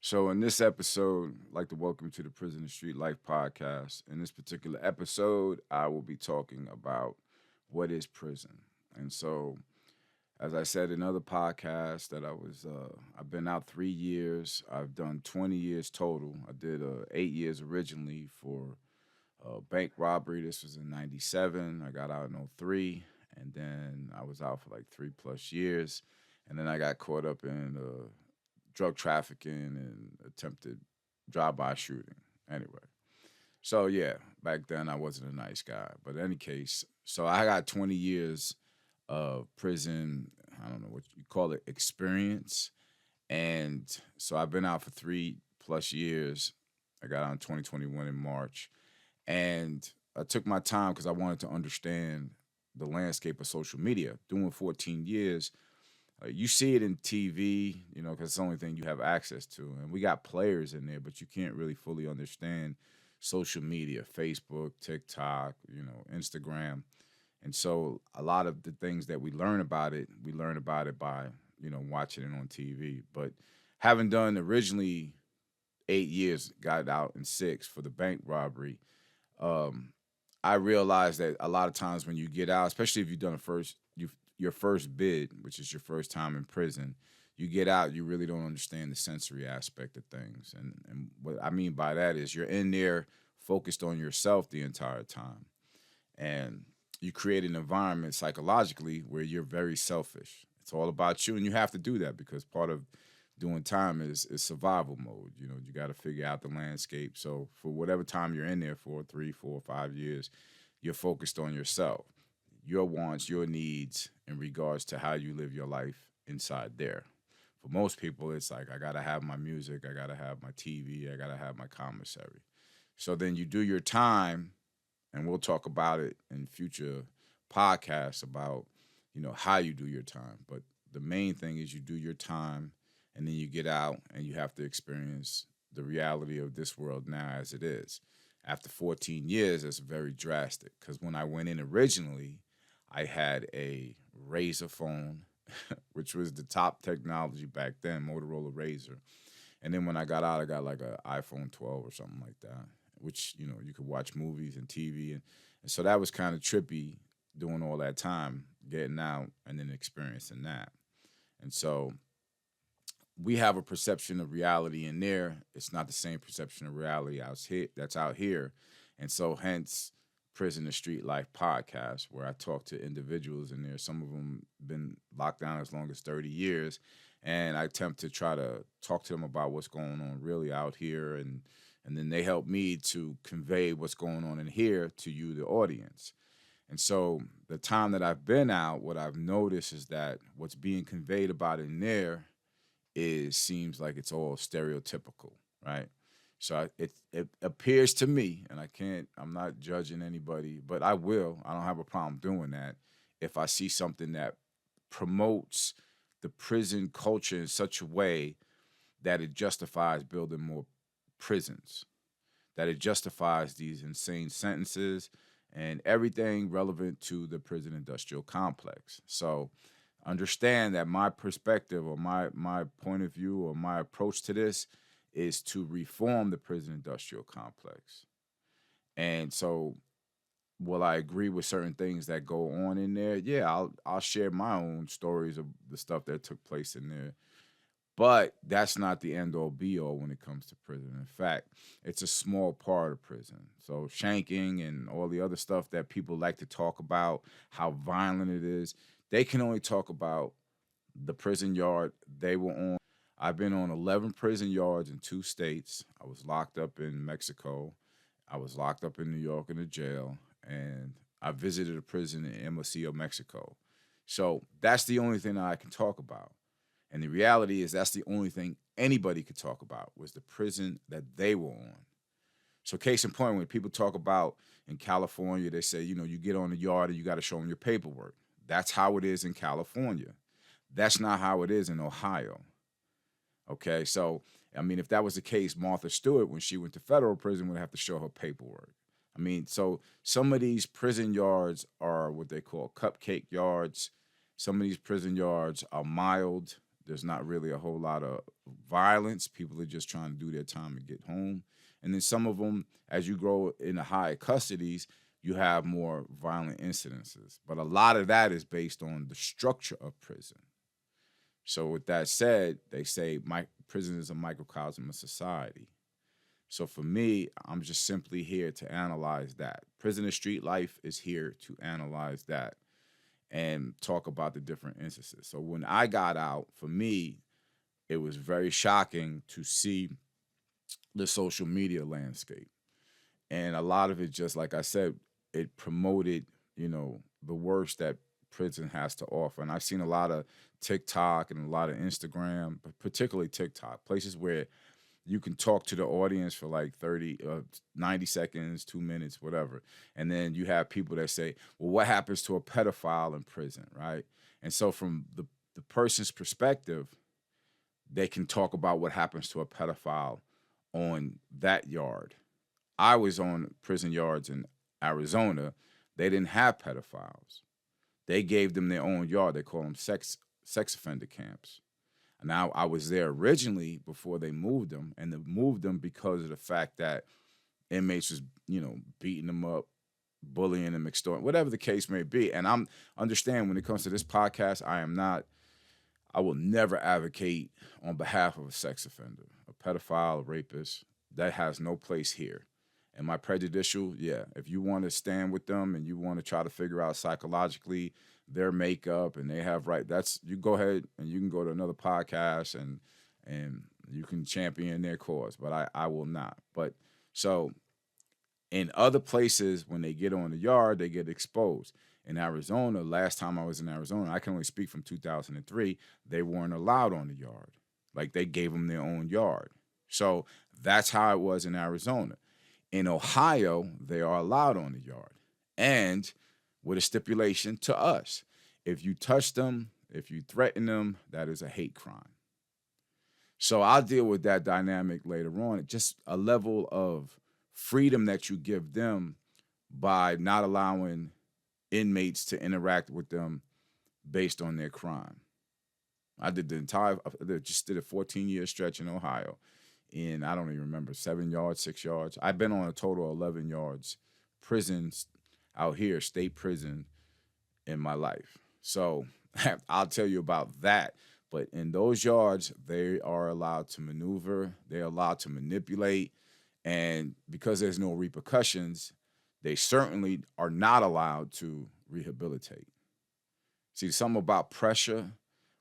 So, in this episode, I'd like to welcome you to the Prison and Street Life podcast. In this particular episode, I will be talking about what is prison. And so, as I said in other podcasts, I've been out 3 years. I've done 20 years total. I did 8 years originally for bank robbery. This was in '97. I got out in '03, and then I was out for like 3+ years, and then I got caught up in drug trafficking and attempted drive-by shooting. Anyway, so yeah, back then I wasn't a nice guy, but in any case, so I got 20 years of prison. I don't know what you call it, experience, and so I've been out for 3+ years. I got out in 2021 in March, and I took my time because I wanted to understand the landscape of social media. Doing 14 years, you see it in TV, because it's the only thing you have access to. And we got players in there, but you can't really fully understand social media, Facebook, TikTok, Instagram. And so a lot of the things that we learn about it by, watching it on TV. But having done originally 8 years, got out in six for the bank robbery, um, I realized that a lot of times when you get out, especially if you've done your first bid, which is your first time in prison, you get out, you really don't understand the sensory aspect of things. And what I mean by that is you're in there focused on yourself the entire time. And you create an environment psychologically where you're very selfish. It's all about you, and you have to do that because part of doing time is survival mode. You got to figure out the landscape. So for whatever time you're in there for, 3, 4, 5 years, you're focused on yourself, your wants, your needs in regards to how you live your life inside there. For most people, it's like I gotta have my music, I gotta have my TV, I gotta have my commissary. So then you do your time, and we'll talk about it in future podcasts about how you do your time. But the main thing is you do your time, and then you get out and you have to experience the reality of this world now as it is. After 14 years, it's very drastic because when I went in originally, I had a Razor phone, which was the top technology back then, Motorola Razor. And then when I got out, I got like an iPhone 12 or something like that, which you could watch movies and TV, and so that was kind of trippy doing all that time, getting out and then experiencing that. And so we have a perception of reality in there. It's not the same perception of reality out here that's out here. And so hence Prison to Street Life podcast, where I talk to individuals in there. Some of them been locked down as long as 30 years. And I attempt to try to talk to them about what's going on really out here, and then they help me to convey what's going on in here to you, the audience. And so the time that I've been out, what I've noticed is that what's being conveyed about in there is seems like it's all stereotypical, right? So it appears to me, and I'm not judging anybody, but I will. I don't have a problem doing that if I see something that promotes the prison culture in such a way that it justifies building more prisons, that it justifies these insane sentences and everything relevant to the prison industrial complex. So understand that my perspective or my point of view or my approach to this is to reform the prison industrial complex. And so will I agree with certain things that go on in there? Yeah, I'll share my own stories of the stuff that took place in there. But that's not the end all be all when it comes to prison. In fact, it's a small part of prison. So shanking and all the other stuff that people like to talk about, how violent it is, they can only talk about the prison yard they were on. I've been on 11 prison yards in 2 states. I was locked up in Mexico. I was locked up in New York in a jail. And I visited a prison in Hermosillo, Mexico. So that's the only thing that I can talk about. And the reality is that's the only thing anybody could talk about was the prison that they were on. So case in point, when people talk about in California, they say, you get on the yard and you got to show them your paperwork. That's how it is in California. That's not how it is in Ohio. Okay, so I mean, if that was the case, Martha Stewart, when she went to federal prison, would have to show her paperwork. I mean, so some of these prison yards are what they call cupcake yards. Some of these prison yards are mild. There's not really a whole lot of violence. People are just trying to do their time and get home. And then some of them, as you grow in the higher custodies, you have more violent incidences. But a lot of that is based on the structure of prison. So with that said, they say prison is a microcosm of society. So for me, I'm just simply here to analyze that. Prison and street life is here to analyze that and talk about the different instances. So when I got out, for me, it was very shocking to see the social media landscape. And a lot of it, just like I said, it promoted, the worst that prison has to offer. And I've seen a lot of TikTok and a lot of Instagram, but particularly TikTok, places where you can talk to the audience for like 30 90 seconds, 2 minutes, whatever, and then you have people that say, well, what happens to a pedophile in prison, right? And so from the person's perspective, they can talk about what happens to a pedophile on that yard. I was on prison yards in Arizona. They didn't have pedophiles. They gave them their own yard. They call them sex offender camps. Now, I was there originally before they moved them, and they moved them because of the fact that inmates was, beating them up, bullying them, extorting, whatever the case may be. And I'm understand when it comes to this podcast, I will never advocate on behalf of a sex offender, a pedophile, a rapist. That has no place here. Am I prejudicial? Yeah. If you want to stand with them and you want to try to figure out psychologically their makeup and they have that's you go ahead and you can go to another podcast and you can champion their cause. But I will not. But so in other places, when they get on the yard, they get exposed. In Arizona, last time I was in Arizona, I can only speak from 2003, they weren't allowed on the yard. Like they gave them their own yard. So that's how it was in Arizona. In Ohio, they are allowed on the yard. And with a stipulation to us, if you touch them, if you threaten them, that is a hate crime. So I'll deal with that dynamic later on. Just a level of freedom that you give them by not allowing inmates to interact with them based on their crime. I did just did a 14-year stretch in Ohio in, I don't even remember, 7 yards, 6 yards. I've been on a total of 11 yards prisons out here, state prison, in my life. So I'll tell you about that. But in those yards, they are allowed to maneuver, they're allowed to manipulate, and because there's no repercussions, they certainly are not allowed to rehabilitate. See, something about pressure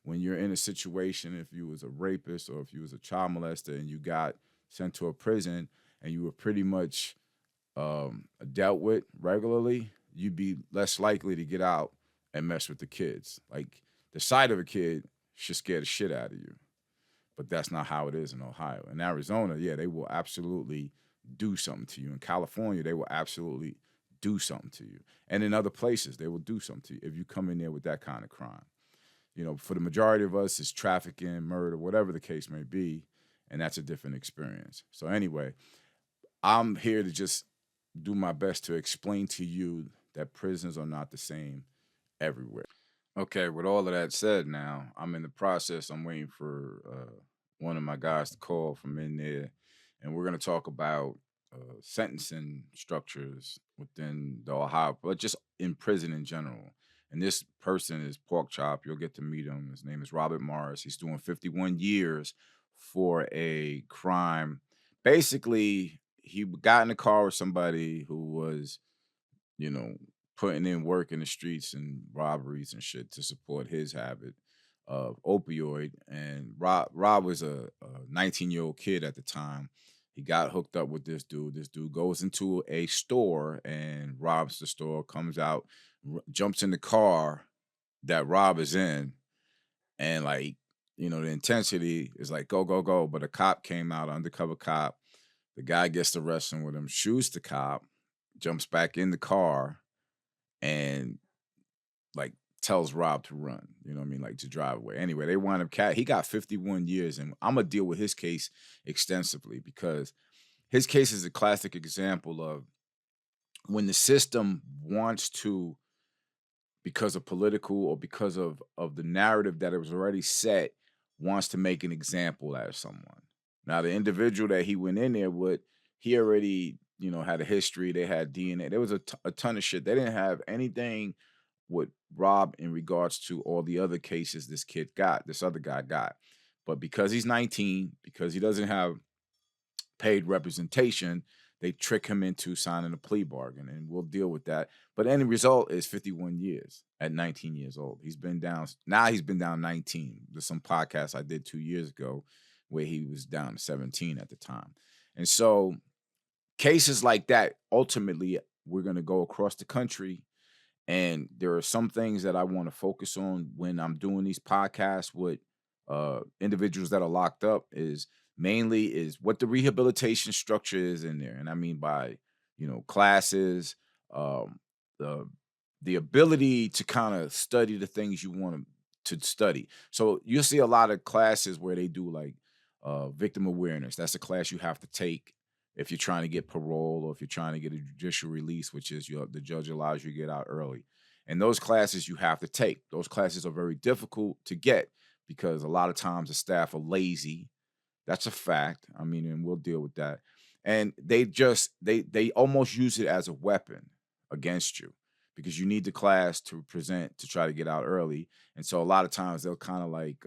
when you're in a situation, if you was a rapist or if you was a child molester and you got sent to a prison and you were pretty much dealt with regularly, you'd be less likely to get out and mess with the kids. Like the sight of a kid should scare the shit out of you. But that's not how it is in Ohio. In Arizona, yeah, they will absolutely do something to you. In California, they will absolutely do something to you. And in other places, they will do something to you if you come in there with that kind of crime. For the majority of us, it's trafficking, murder, whatever the case may be, and that's a different experience. So anyway, I'm here to just do my best to explain to you that prisons are not the same everywhere. Okay, with all of that said now, I'm in the process. I'm waiting for one of my guys to call from in there, and we're going to talk about sentencing structures within the Ohio, but just in prison in general. And this person is Pork Chop. You'll get to meet him. His name is Robert Morris. He's doing 51 years for a crime. Basically, he got in a car with somebody who was, putting in work in the streets and robberies and shit to support his habit of opioid. And Rob was a 19-year-old kid at the time. He got hooked up with this dude. This dude goes into a store and robs the store, comes out, jumps in the car that Rob is in, and the intensity is like, go, go, go. But a cop came out, undercover cop. The guy gets to wrestling with him, shoots the cop, jumps back in the car, and tells Rob to run, to drive away. Anyway, they wind up he got 51 years, and I'm gonna deal with his case extensively because his case is a classic example of when the system wants to, because of political or because of the narrative that it was already set, wants to make an example out of someone. Now, the individual that he went in there with, he already, had a history. They had DNA. There was a ton of shit. They didn't have anything with Rob in regards to all the other cases this other guy got. But because he's 19, because he doesn't have paid representation, they trick him into signing a plea bargain, and we'll deal with that. But end result is 51 years at 19 years old. He's been down 19. There's some podcasts I did 2 years ago where he was down to 17 at the time. And so cases like that, ultimately, we're going to go across the country. And there are some things that I want to focus on when I'm doing these podcasts with individuals that are locked up is what the rehabilitation structure is in there. And I mean by, classes, um, the ability to kind of study the things you want to study. So you'll see a lot of classes where they do like victim awareness. That's a class you have to take if you're trying to get parole or if you're trying to get a judicial release, which is the judge allows you to get out early. And those classes you have to take. Those classes are very difficult to get because a lot of times the staff are lazy. That's a fact. I mean, and we'll deal with that. And they almost use it as a weapon against you because you need the class to present to try to get out early. And so a lot of times they'll kind of like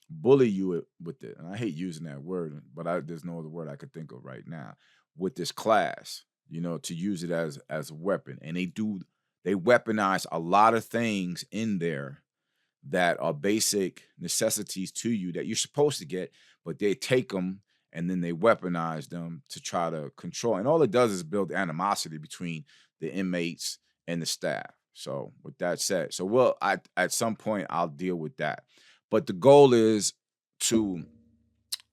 bully you with it. And I hate using that word, but there's no other word I could think of right now with this class, to use it as a weapon. And they weaponize a lot of things in there that are basic necessities to you that you're supposed to get, but they take them and then they weaponize them to try to control. And all it does is build animosity between the inmates and the staff. So with that said, at some point I'll deal with that. But the goal is to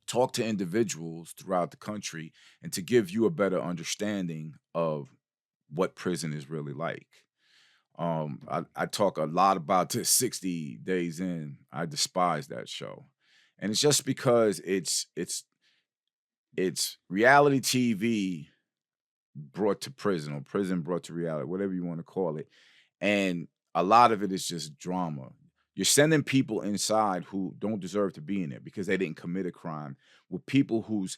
talk to individuals throughout the country and to give you a better understanding of what prison is really like. I talk a lot about this 60 Days In. I despise that show. And it's just because it's reality TV brought to prison or prison brought to reality, whatever you want to call it. And a lot of it is just drama. You're sending people inside who don't deserve to be in there because they didn't commit a crime with people whose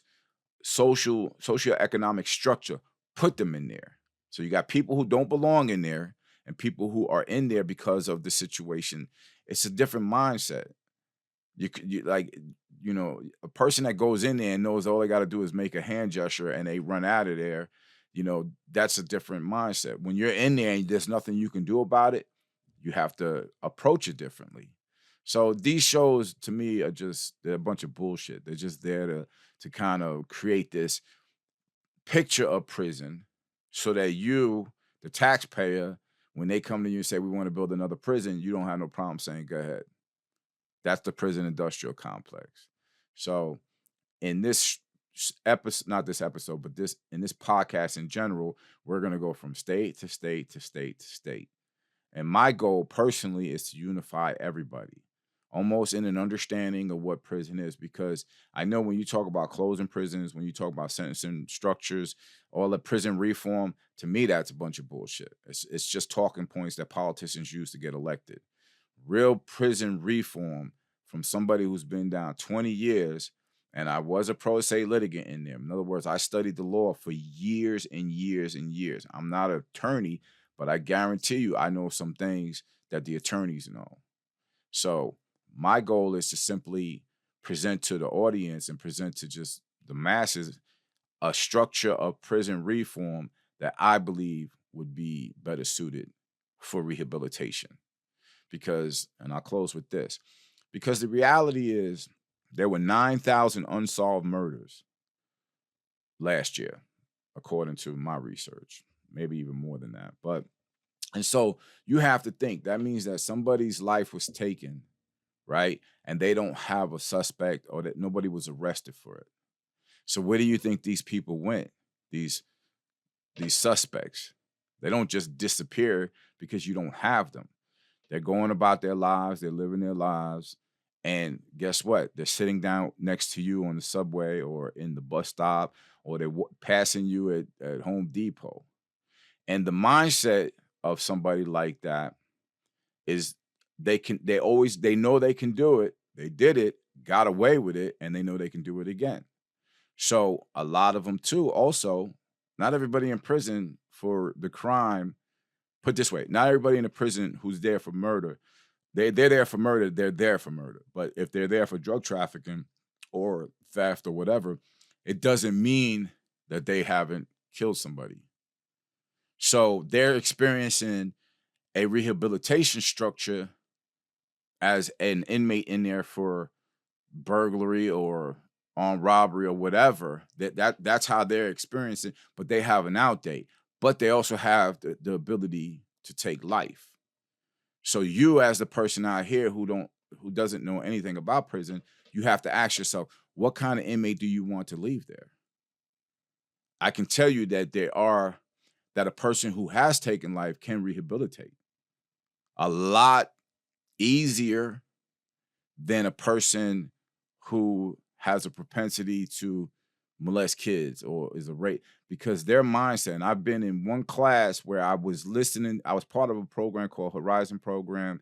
socioeconomic structure put them in there. So you got people who don't belong in there and people who are in there because of the situation. It's a different mindset. A person that goes in there and knows all they got to do is make a hand gesture and they run out of there, that's a different mindset. When you're in there and there's nothing you can do about it, you have to approach it differently. So these shows to me they're a bunch of bullshit. They're just there to kind of create this picture of prison so that you, the taxpayer, when they come to you and say, we want to build another prison, you don't have no problem saying, go ahead. That's the prison industrial complex. So in this episode, not this episode, but in this podcast in general, we're going to go from state to state to state to state. And my goal personally is to unify everybody, almost in an understanding of what prison is, because I know when you talk about closing prisons, when you talk about sentencing structures, all the prison reform, to me, that's a bunch of bullshit. It's just talking points that politicians use to get elected. Real prison reform from somebody who's been down 20 years, and I was a pro se litigant in there. In other words, I studied the law for years and years and years. I'm not an attorney, but I guarantee you I know some things that the attorneys know. So my goal is to simply present to the audience and present to just the masses a structure of prison reform that I believe would be better suited for rehabilitation. Because, and I'll close with this, because the reality is there were 9,000 unsolved murders last year, according to my research, maybe even more than that. And so you have to think that means that somebody's life was taken, right? And they don't have a suspect or that nobody was arrested for it. So where do you think these people went? These suspects, they don't just disappear because you don't have them. They're going about their lives. They're living their lives. And guess what? They're sitting down next to you on the subway or in the bus stop, or they're passing you at Home Depot. And the mindset of somebody like that is they know they can do it. They did it. got away with it and they know they can do it again. So a lot of them too, also, not everybody in prison for the crime, put this way, not everybody in the prison who's there for murder, they're there for murder, they're there for murder. But if they're there for drug trafficking or theft or whatever, it doesn't mean that they haven't killed somebody. So they're experiencing a rehabilitation structure as an inmate in there for burglary or armed robbery or whatever. That's how they're experiencing, but they have an out date. But they also have the ability to take life. So you, as the person out here who doesn't know anything about prison, you have to ask yourself, what kind of inmate do you want to leave there? I can tell you that that a person who has taken life can rehabilitate a lot easier than a person who has a propensity to molest kids or is a rape, because their mindset. And I've been in one class where I was listening. I was part of a program called Horizon Program.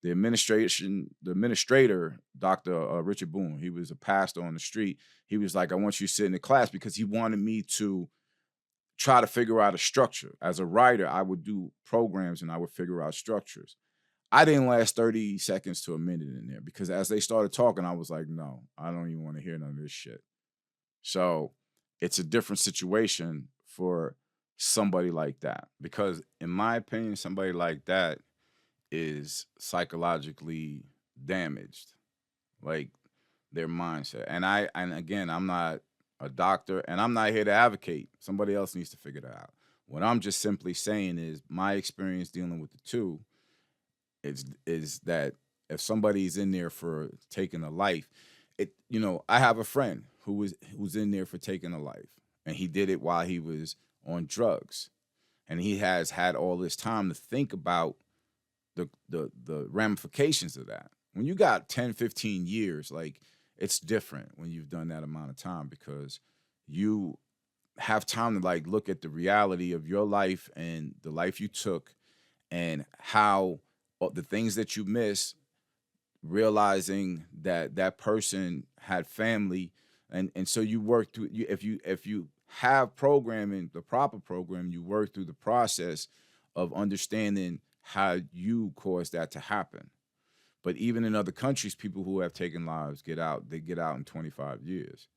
The administrator, Dr. Richard Boone, he was a pastor on the street. He was like, I want you to sit in the class, because he wanted me to try to figure out a structure. As a writer, I would do programs and I would figure out structures. I didn't last 30 seconds to a minute in there, because as they started talking, I was like, no, I don't even want to hear none of this shit. So it's a different situation for somebody like that, because in my opinion, somebody like that is psychologically damaged, like their mindset. And again, I'm not a doctor and I'm not here to advocate. Somebody else needs to figure that out. What I'm just simply saying is my experience dealing with the two is that if somebody's in there for taking a life, I have a friend who's in there for taking a life, and he did it while he was on drugs, and he has had all this time to think about the ramifications of that. When you got 10, 15 years, like, it's different when you've done that amount of time, because you have time to like look at the reality of your life and the life you took, and how the things that you miss, realizing that that person had family, and so you work through if you have programming, the proper program, you work through the process of understanding how you caused that to happen. But even in other countries, people who have taken lives get out in 25 years,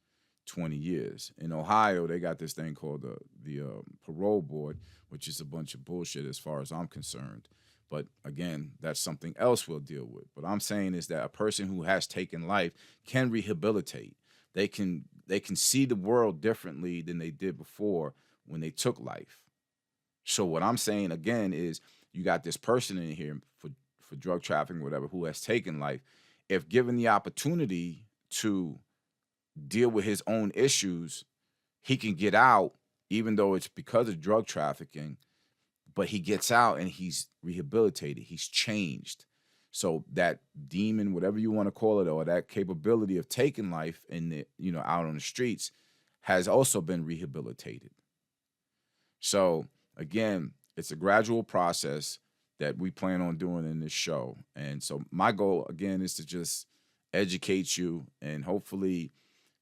20 years. In Ohio, they got this thing called the parole board, which is a bunch of bullshit as far as I'm concerned. But again, that's something else we'll deal with. What I'm saying is that a person who has taken life can rehabilitate. They can see the world differently than they did before when they took life. So what I'm saying again is, you got this person in here for drug trafficking, whatever, who has taken life. If given the opportunity to deal with his own issues, he can get out, even though it's because of drug trafficking, but he gets out and he's rehabilitated. He's changed. So that demon, whatever you want to call it, or that capability of taking life out on the streets, has also been rehabilitated. So again, it's a gradual process that we plan on doing in this show. And so my goal again is to just educate you and hopefully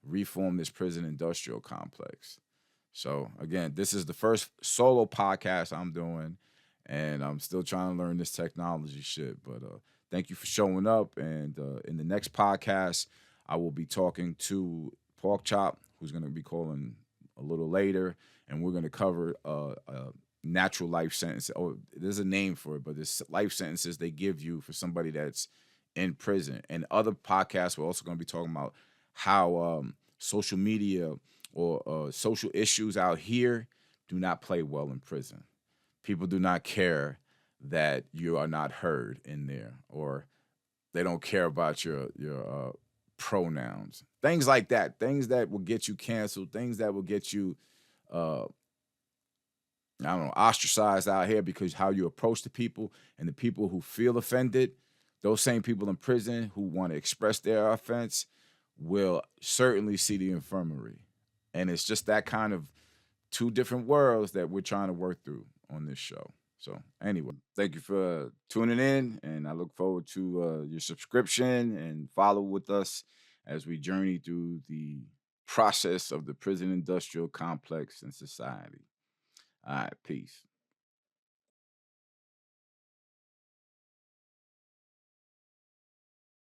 reform this prison industrial complex. So again, this is the first solo podcast I'm doing, and I'm still trying to learn this technology shit. But thank you for showing up. And in the next podcast, I will be talking to Pork Chop, who's going to be calling a little later, and we're going to cover natural life sentence. Oh, there's a name for it, but it's life sentences they give you for somebody that's in prison. And other podcasts, we're also going to be talking about how social media or social issues out here do not play well in prison. People do not care that you are not heard in there, or they don't care about your pronouns, things like that, things that will get you canceled, things that will get you uh, I don't know, ostracized out here, because how you approach the people, and the people who feel offended, those same people in prison who want to express their offense will certainly see the infirmary. And it's just that kind of two different worlds that we're trying to work through on this show. So anyway, thank you for tuning in, and I look forward to your subscription and follow with us as we journey through the process of the prison industrial complex and society. All right, peace.